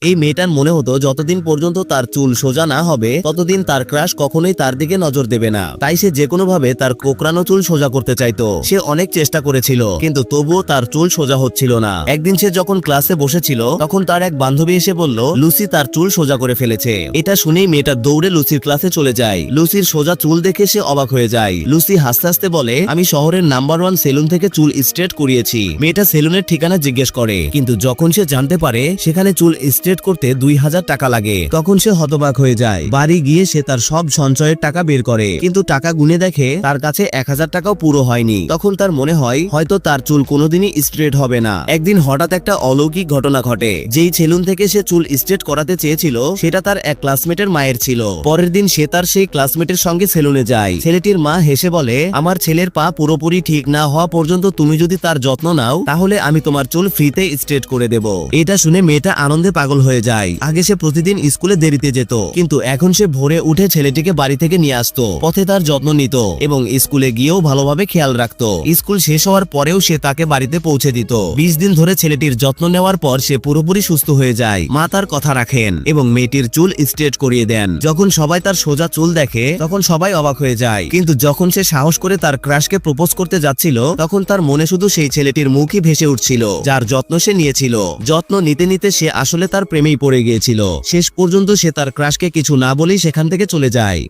এই মেয়েটার মনে হতো যতদিন পর্যন্ত তার চুল সোজা না হবে ততদিন তার ক্রাশ কখনোই তার দিকে নজর দেবে না। তাই সে যে কোনো ভাবে তার কোকড়ানো চুল সোজা করতে চাইতো। সে অনেক চেষ্টা করেছিল কিন্তু তবুও তার চুল সোজা হচ্ছিল না। একদিন সে যখন ক্লাসে বসেছিল তখন তার এক বান্ধবী এসে বলল লুসি তার চুল সোজা করে ফেলেছে। এটা শুনেই মেয়েটা দৌড়ে লুসির ক্লাসে চলে যায়। লুসির সোজা চুল দেখে সে অবাক হয়ে যায়। লুসি হাসতে হাসতে বলে, আমি শহরের নাম্বার 1 সেলুন থেকে চুল স্ট্রেট করিয়েছি। মেয়েটা সেলুনের ঠিকানা জিজ্ঞেস করে, কিন্তু যখন সে জানতে পারে সেখানে চুল স্ট্রেট করতে 2000 টাকা লাগে তখন সে হতবাক হয়ে যায়। বাড়ি গিয়ে সে তার সব সঞ্চয়ের টাকা বের করে, কিন্তু টাকা গুনে দেখে তার কাছে 1000 টাকাও পুরো হয়নি। তখন তার মনে হয় হয়তো তার চুল কোনোদিনই স্ট্রেট হবে না। একদিন হঠাৎ একটা অলৌকিক ঘটনা ঘটে। যেই সেলুন থেকে সে চুল স্ট্রেট করাতে চেয়েছিল সেটা তার এক ক্লাসমেটের মায়ের ছিল। পরের দিন সে তার সেই ক্লাসমেটের সঙ্গে সেলুনে যায়। ছেলেটির মা হেসে বলে, আমার ছেলের পা পুরোপুরি ঠিক না হওয়া পর্যন্ত তুমি যদি তার যত্ন নাও তাহলে আমি তোমার চুল ফ্রিতে স্ট্রেট করে দেব। এটা শুনে মেয়েটা আনন্দে পাগল হয়ে যায়। আগে সে প্রতিদিন স্কুলে দেরিতে যেত, কিন্তু এখন সে ভোরে উঠে ছেলেটিকে বাড়ি থেকে নিয়ে আসতো, পথে তার যত্ন নিত এবং স্কুলে গিয়েও ভালোভাবে খেয়াল রাখতো। স্কুল শেষ হওয়ার পরেও সে তাকে বাড়িতে পৌঁছে দিত। 20 দিন ধরে ছেলেটির যত্ন নেওয়ার পর সে পুরোপুরি সুস্থ হয়ে যায়। মা তার কথা রাখেন এবং মেয়েটির চুল স্ট্রেট করিয়ে দেন। যখন সবাই তার সোজা চুল দেখে তখন সবাই অবাক হয়ে যায়, কিন্তু যখন সে সাহস করে তার ক্রাশকে প্রপোজ করতে যাচ্ছিল তখন তার মনে শুধু সেই ছেলেটির মুখই ভেসে উঠছিল যার যত্ন সে নিয়েছিল। যত্ন নিতে নিতে সে আসলে তার প্রেমেই পড়ে গিয়েছিল। শেষ পর্যন্ত সে তার ক্রাশকে কিছু না বলেই সেখান থেকে চলে যায়।